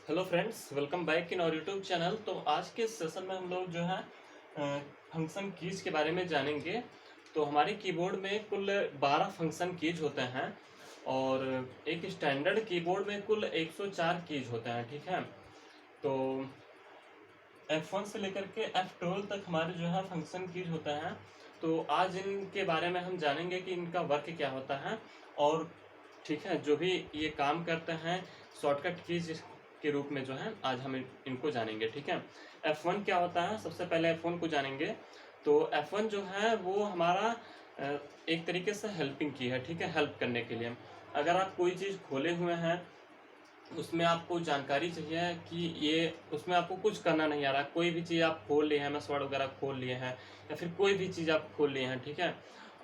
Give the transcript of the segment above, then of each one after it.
Hello friends, welcome back in our YouTube channel. तो आज के सेशन में हम लोग जो है फंक्शन कीज के बारे में जानेंगे। तो हमारे कीबोर्ड में कुल 12 फंक्शन कीज होते हैं और एक स्टैंडर्ड कीबोर्ड में कुल 104 कीज होते हैं। ठीक है, तो F1 से लेकर के F12 तक हमारे जो है फंक्शन कीज होते हैं। तो आज इनके बारे में हम जानेंगे कि इनका वर्क क्या होता है और ठीक है, जो भी ये काम करते हैं शॉर्टकट कीज के रूप में जो है आज हम इनको जानेंगे। ठीक है, F1 क्या होता है, सबसे पहले F1 को जानेंगे। तो F1 जो है वो हमारा एक तरीके से हेल्पिंग की है। ठीक है, हेल्प करने के लिए अगर आप कोई चीज़ खोले हुए हैं, उसमें आपको जानकारी चाहिए कि ये उसमें आपको कुछ करना नहीं आ रहा, कोई भी चीज़ आप खोल लिए हैं, एमएस वर्ड वगैरह खोल लिए हैं या फिर कोई भी चीज़ आप खोल लिए हैं, ठीक है,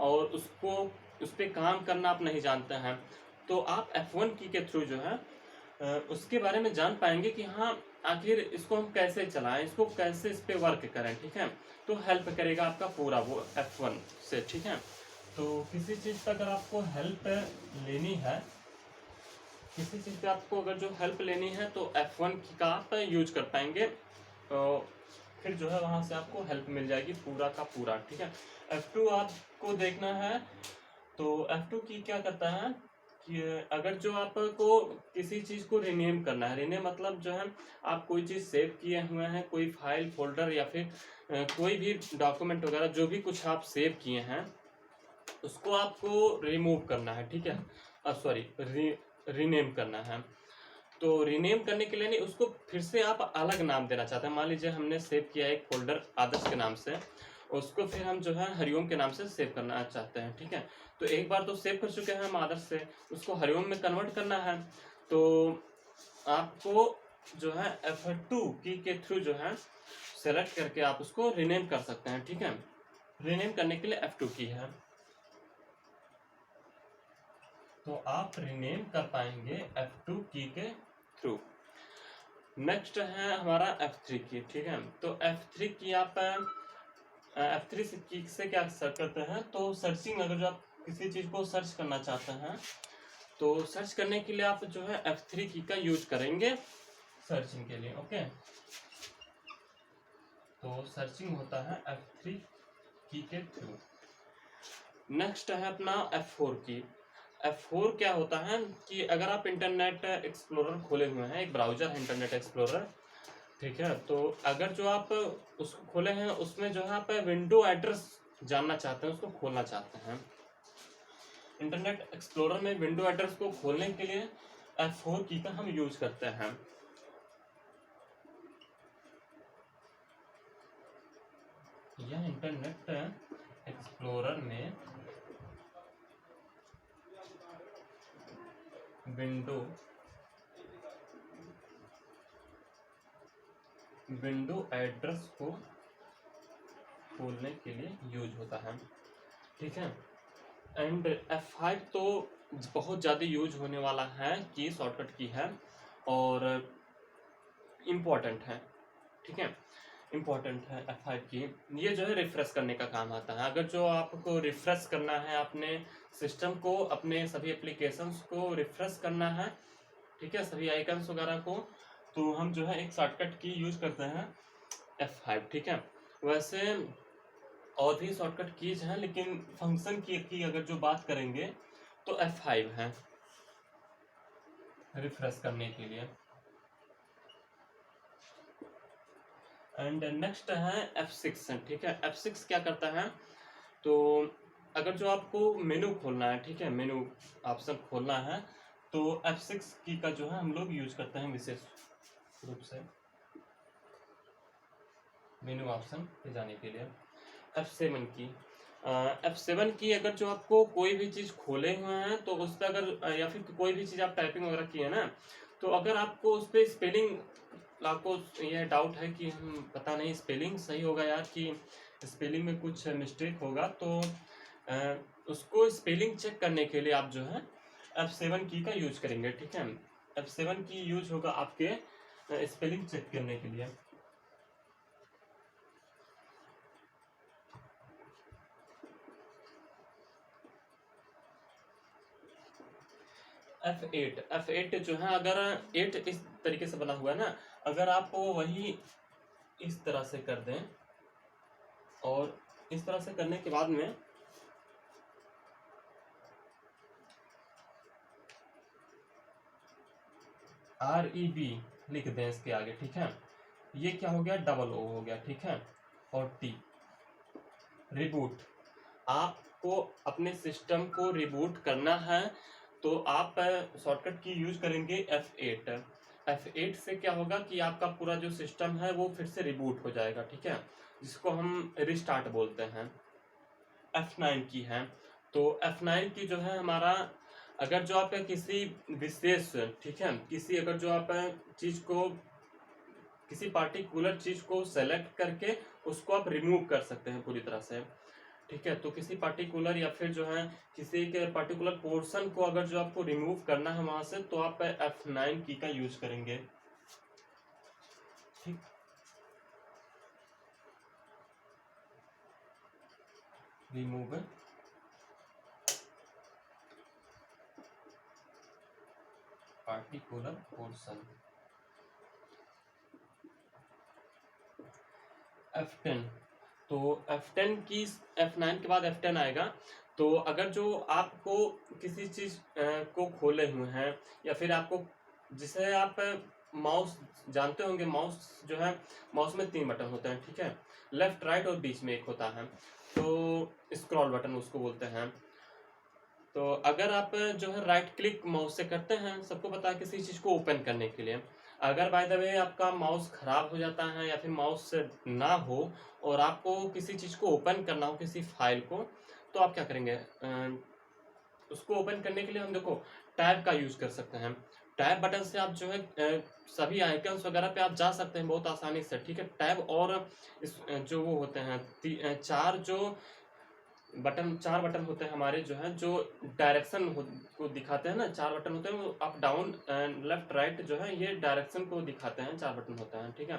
और उसको उस पर काम करना आप नहीं जानते हैं, तो आप F1 की के थ्रू जो है उसके बारे में जान पाएंगे कि हाँ, आखिर इसको हम कैसे चलाएं, इसको कैसे इस पे वर्क करें। ठीक है, तो हेल्प करेगा आपका पूरा वो F1 से। ठीक है, तो किसी चीज़ का अगर आपको हेल्प लेनी है, किसी चीज़ पे आपको अगर जो हेल्प लेनी है तो F1 का आप यूज कर पाएंगे। तो फिर जो है वहाँ से आपको हेल्प मिल जाएगी पूरा का पूरा। ठीक है, F2 आपको देखना है। तो F2 की क्या करता है कि अगर जो आपको किसी चीज़ को रीनेम करना है, रीनेम मतलब जो है आप कोई चीज़ सेव किए हुए हैं, कोई फाइल फोल्डर या फिर कोई भी डॉक्यूमेंट वगैरह जो भी कुछ आप सेव किए हैं उसको आपको रिमूव करना है। ठीक है, सॉरी, रीनेम करना है। तो रीनेम करने के लिए नहीं, उसको फिर से आप अलग नाम देना चाहते हैं। मान लीजिए हमने सेव किया एक फोल्डर आदर्श के नाम से, उसको फिर हम जो है हरिओम के नाम से सेव करना चाहते हैं। ठीक है, तो एक बार तो सेव कर चुके हैं हम आदर्श से, उसको हरिओम में कन्वर्ट करना है। तो आपको जो है F2 की के थ्रू जो है सेलेक्ट करके आप उसको रीनेम कर सकते हैं। ठीक है, रीनेम करने के लिए F2 की है, तो आप रीनेम कर पाएंगे F2 की के थ्रू। नेक्स्ट है हमारा F3 की। ठीक है, तो F3 की आप F3 की से क्या सर्च करते हैं, तो सर्चिंग, अगर जो आप किसी चीज़ को सर्च करना चाहते हैं तो सर्च करने के लिए आप जो है F3 की का यूज करेंगे सर्चिंग के लिए। ओके, तो सर्चिंग होता है F3 की के थ्रू। नेक्स्ट है अपना F4 की। F4 क्या होता है कि अगर आप इंटरनेट एक्सप्लोरर खोले हुए हैं, एक ब्राउजर है इंटरनेट एक्सप्लोरर, ठीक है, तो अगर जो आप उसको खोले हैं उसमें जो है आप विंडो एड्रेस जानना चाहते हैं, उसको खोलना चाहते हैं, इंटरनेट एक्सप्लोरर में विंडो एड्रेस को खोलने के लिए F4 की का हम यूज करते हैं। यह इंटरनेट एक्सप्लोरर में विंडो एड्रेस को खोलने के लिए यूज होता है। ठीक है, एंड F5 तो बहुत ज़्यादा यूज होने वाला है, की शॉर्टकट की है और इम्पोर्टेंट है। ठीक है, इम्पोर्टेंट है F5 की। ये जो है रिफ्रेश करने का काम आता है। अगर जो आपको रिफ्रेश करना है अपने सिस्टम को, अपने सभी एप्लीकेशंस को रिफ्रेश करना है, ठीक है, सभी आइकन्स वगैरह को, तो हम जो है एक शॉर्टकट की यूज करते हैं F5। ठीक है, वैसे और भी शॉर्टकट कीज हैं, लेकिन फंक्शन की अगर जो बात करेंगे तो F5 है रिफ्रेश करने के लिए। एंड नेक्स्ट है F6। ठीक है, F6 क्या करता है, तो अगर जो आपको मेनू खोलना है, ठीक है, मेनू ऑप्शन खोलना है, तो F6 की का जो है हम लोग यूज करते हैं विशेष रूप से मेनू ऑप्शन पे जाने के लिए। F7 की, F7 की अगर जो आपको कोई भी चीज़ खोले हुए हैं तो उस पर अगर या फिर कोई भी चीज़ आप टाइपिंग वगैरह की है ना, तो अगर आपको उस पर स्पेलिंग, आपको यह डाउट है कि हम पता नहीं स्पेलिंग सही होगा यार, कि स्पेलिंग में कुछ मिस्टेक होगा, तो उसको स्पेलिंग चेक करने के लिए आप जो है F7 की का यूज करेंगे। ठीक है, F7 की यूज होगा आपके स्पेलिंग चेक करने के लिए। F8 जो है, अगर 8 इस तरीके से बना हुआ है ना, अगर आप वही इस तरह से कर दें और इस तरह से करने के बाद में REB लिख दें इसके आगे, ठीक है, ये क्या हो गया, डबल O हो गया, ठीक है, और T रिबूट। आपको अपने सिस्टम को रिबूट करना है तो आप शॉर्टकट की यूज करेंगे F8। F8 से क्या होगा कि आपका पूरा जो सिस्टम है वो फिर से रिबूट हो जाएगा, ठीक है, जिसको हम रिस्टार्ट बोलते हैं। F9 की है, तो F9 की जो है हमारा, अगर जो आप किसी विशेष, ठीक है, किसी अगर जो आप चीज को, किसी पार्टिकुलर चीज को सेलेक्ट करके उसको आप रिमूव कर सकते हैं पूरी तरह से, ठीक है, तो किसी पार्टिकुलर या फिर जो है किसी के पार्टिकुलर पोर्शन को अगर जो आपको रिमूव करना है वहां से, तो आप F9 की का यूज करेंगे, ठीक। रिमूव पार्टिकुलर पोर्शन, F10, तो F10 की, F9 के बाद F10 आएगा। तो अगर जो आपको किसी चीज को खोले हुए हैं, या फिर आपको, जिसे आप माउस जानते होंगे, माउस जो है, माउस में 3 बटन होते हैं, ठीक है, लेफ्ट राइट और बीच में एक होता है, तो स्क्रॉल बटन उसको बोलते हैं। तो अगर आप जो है राइट क्लिक माउस से करते हैं, सबको पता है किसी चीज को ओपन करने के लिए, अगर बाय द वे आपका माउस खराब हो जाता है या फिर माउस ना हो और आपको किसी चीज को ओपन करना हो, किसी फाइल को, तो आप क्या करेंगे, उसको ओपन करने के लिए हम देखो टैब का यूज कर सकते हैं। टैब बटन से आप जो है सभी आइकन्स वगैरह पे आप जा सकते हैं बहुत आसानी से, ठीक है। टैब और जो वो होते हैं चार बटन होते हैं हमारे, जो है जो डायरेक्शन को दिखाते हैं ना, 4 बटन होते हैं, वो अप डाउन लेफ्ट राइट जो है, ये डायरेक्शन को दिखाते हैं, 4 बटन होते हैं, ठीक है।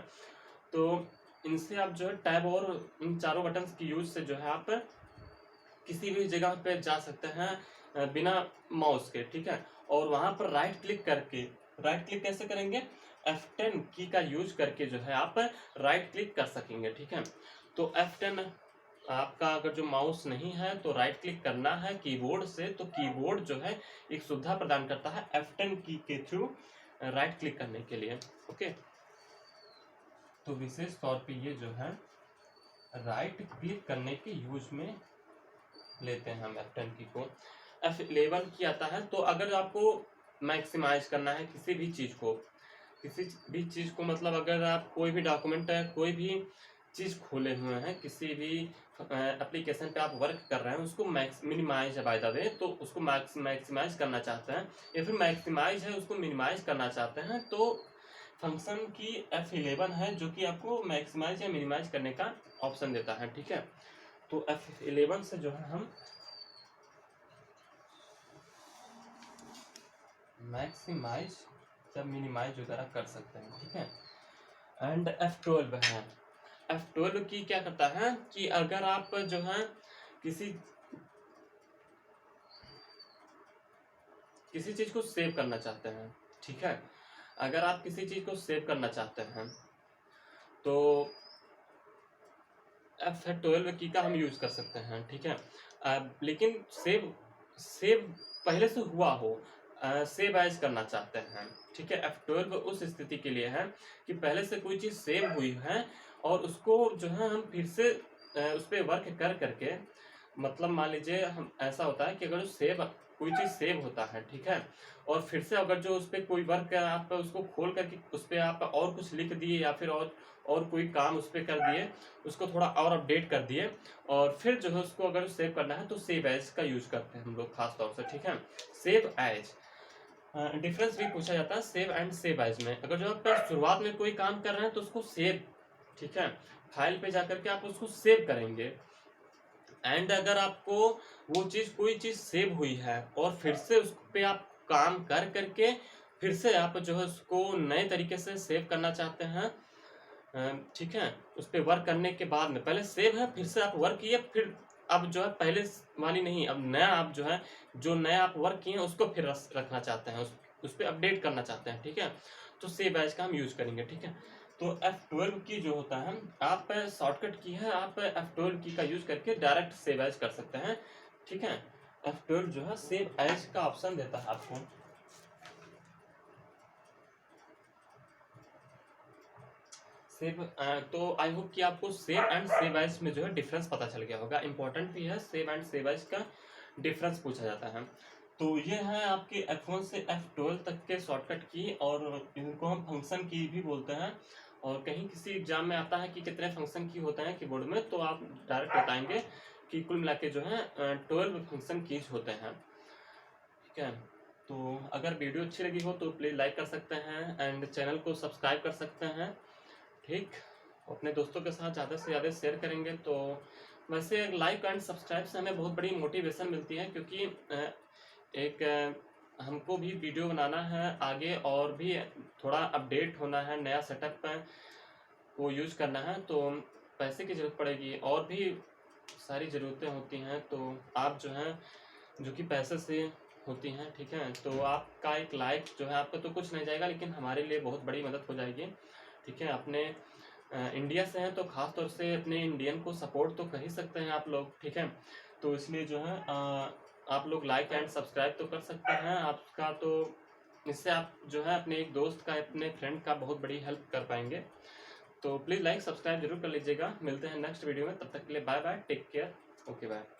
तो इनसे आप जो है टैब और इन चारों बटन की यूज से जो है आप किसी भी जगह पे जा सकते हैं बिना माउस के, ठीक है। और वहां पर राइट क्लिक करके, राइट क्लिक कैसे करेंगे, F10 की का यूज करके जो है आप राइट क्लिक कर सकेंगे, ठीक है। तो F10, आपका अगर जो माउस नहीं है तो राइट क्लिक करना है कीबोर्ड से, तो कीबोर्ड जो है एक सुविधा प्रदान करता है F10 की के थ्रू राइट क्लिक करने के लिए, ओके। तो विशेष तौर पे ये जो है राइट क्लिक करने के यूज में लेते हैं हम F10 की को। F11 की आता है, तो अगर आपको मैक्सिमाइज करना है किसी भी चीज को, मतलब अगर आप कोई भी डॉक्यूमेंट है, कोई भी चीज खोले हुए हैं, किसी भी एप्लीकेशन पे आप वर्क कर रहे हैं, उसको मिनिमाइज है बाय द वे, तो उसको मैक्सिमाइज करना चाहते हैं, या फिर मैक्सिमाइज है उसको मिनिमाइज करना चाहते हैं, तो फंक्शन की F11 है जो कि आपको मैक्सिमाइज या मिनिमाइज करने का ऑप्शन देता है, ठीक है। तो F11 से जो है हम मैक्सिमाइज या मिनिमाइज वगैरह कर सकते हैं, ठीक है। एंड F12 है, F12 की क्या करता है कि अगर आप जो है किसी चीज को सेव करना चाहते हैं, ठीक है, अगर आप किसी चीज को सेव करना चाहते हैं तो F12 की का हम यूज कर सकते हैं, ठीक है। लेकिन सेव पहले से हुआ हो, सेव एज करना चाहते हैं, ठीक है। F12 उस स्थिति के लिए है कि पहले से कोई चीज सेव हुई है और उसको जो है हम फिर से उस पर वर्क कर करके, मतलब मान लीजिए हम, ऐसा होता है कि अगर कोई चीज सेव होता है, ठीक है, और फिर से अगर जो उस पर कोई वर्क आप उसको खोल करके उस पर आप और कुछ लिख दिए या फिर और कोई काम उस पर कर दिए, उसको थोड़ा और अपडेट कर दिए, और फिर जो है उसको अगर सेव करना है तो सेव एज का यूज करते हैं हम लोग खास तौर से, ठीक है। सेव एज डिफरेंस भी पूछा जाता है सेव एंड सेव एज में। अगर जो आप शुरुआत में कोई काम कर रहे हैं तो उसको सेव, ठीक है, फाइल पे जाकर के आप उसको सेव करेंगे। एंड अगर आपको वो चीज, कोई चीज सेव हुई है और फिर से उस पे आप काम कर करके फिर से आप जो है उसको नए तरीके से सेव करना चाहते हैं, ठीक है, उस पे वर्क करने के बाद में, पहले सेव है फिर से आप वर्क किए, फिर अब जो है पहले वाली नहीं, अब नया आप जो है, जो नया आप वर्क किए हैं उसको फिर रखना चाहते हैं, उस पर अपडेट करना चाहते हैं, ठीक है, तो सेव एज का हम यूज करेंगे, ठीक है। तो F12 की जो होता है, आप शॉर्टकट की है, आप F12 की का यूज करके डायरेक्ट सेव एज कर सकते हैं, ठीक है। F12 जो है सेव एज का ऑप्शन देता है आपको। सेव तो आई होप कि आपको सेव एंड सेव एज में जो है डिफरेंस पता चल गया होगा। इंपॉर्टेंट भी है, सेव एंड सेव एज का डिफरेंस पूछा जाता है। तो ये है आपके F1 से F12 तक के शॉर्टकट की, और इनको हम फंक्शन की भी बोलते हैं। और कहीं किसी एग्जाम में आता है कि कितने फंक्शन की होते हैं कीबोर्ड में, तो आप डायरेक्ट बताएंगे कि कुल मिला के जो है 12 फंक्शन कीज होते हैं, ठीक है। तो अगर वीडियो अच्छी लगी हो तो प्लीज़ लाइक कर सकते हैं एंड चैनल को सब्सक्राइब कर सकते हैं, ठीक। अपने दोस्तों के साथ ज़्यादा से ज़्यादा शेयर करेंगे तो वैसे लाइक एंड सब्सक्राइब से हमें बहुत बड़ी मोटिवेशन मिलती है, क्योंकि एक हमको भी वीडियो बनाना है आगे, और भी थोड़ा अपडेट होना है, नया सेटअप को यूज करना है, तो पैसे की ज़रूरत पड़ेगी और भी सारी ज़रूरतें होती हैं। तो आप जो हैं, जो कि पैसे से होती हैं, ठीक है, तो आपका एक लाइक जो है, आपका तो कुछ नहीं जाएगा लेकिन हमारे लिए बहुत बड़ी मदद हो जाएगी, ठीक है। अपने इंडिया से हैं तो ख़ास तौर से अपने इंडियन को सपोर्ट तो कर ही सकते हैं आप लोग, ठीक है। तो इसलिए जो है आप लोग लाइक एंड सब्सक्राइब तो कर सकते हैं आपका, तो इससे आप जो है अपने एक दोस्त का, अपने फ्रेंड का बहुत बड़ी हेल्प कर पाएंगे। तो प्लीज़ लाइक सब्सक्राइब जरूर कर लीजिएगा। मिलते हैं नेक्स्ट वीडियो में, तब तक के लिए bye bye, take care, okay bye.